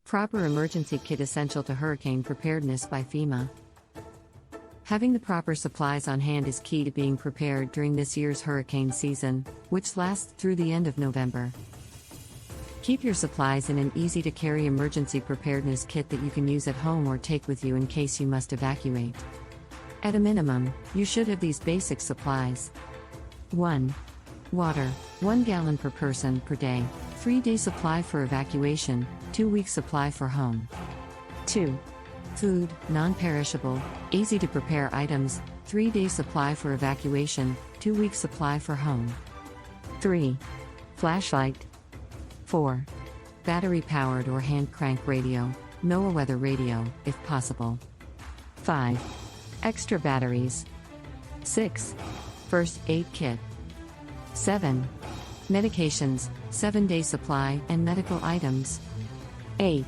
Proper emergency kit essential to hurricane preparedness by FEMA. Having the proper supplies on hand is key to being prepared during this year's hurricane season, which lasts through the end of November. Keep your supplies in an easy-to-carry emergency preparedness kit that you can use at home or take with you in case you must evacuate. At a minimum, you should have these basic supplies. 1. Water, 1 gallon per person per day, 3-day supply for evacuation, 2-week supply for home. 2. Food, non-perishable, easy-to-prepare items, 3-day supply for evacuation, 2-week supply for home. 3. Flashlight. 4. Battery-powered or hand-crank radio, NOAA Weather Radio, if possible. 5. Extra batteries. 6. First aid kit. 7. Medications, 7-day supply and medical items. 8.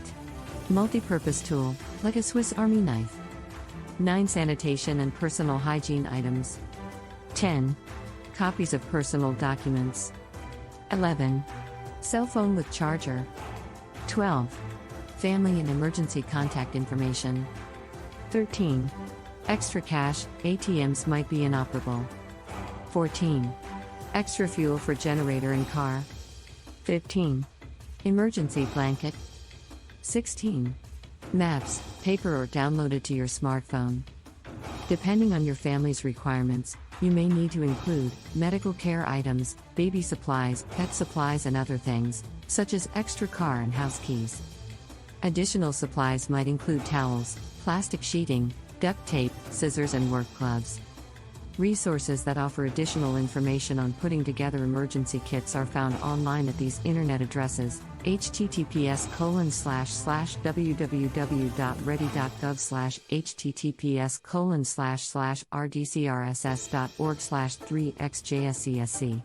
Multi-purpose tool, like a Swiss Army knife. 9. Sanitation and personal hygiene items. 10. Copies of personal documents. 11. Cell phone with charger. 12. Family and emergency contact information. 13. Extra cash, ATMs might be inoperable. 14. Extra fuel for generator and car. 15. Emergency blanket. 16. Maps, paper or downloaded to your smartphone. Depending on your family's requirements, you may need to include medical care items, baby supplies, pet supplies and other things, such as extra car and house keys. Additional supplies might include towels, plastic sheeting, duct tape, scissors and work gloves. Resources that offer additional information on putting together emergency kits are found online at these internet addresses: https://www.ready.gov/ https://rdcrss.org/3xjscsc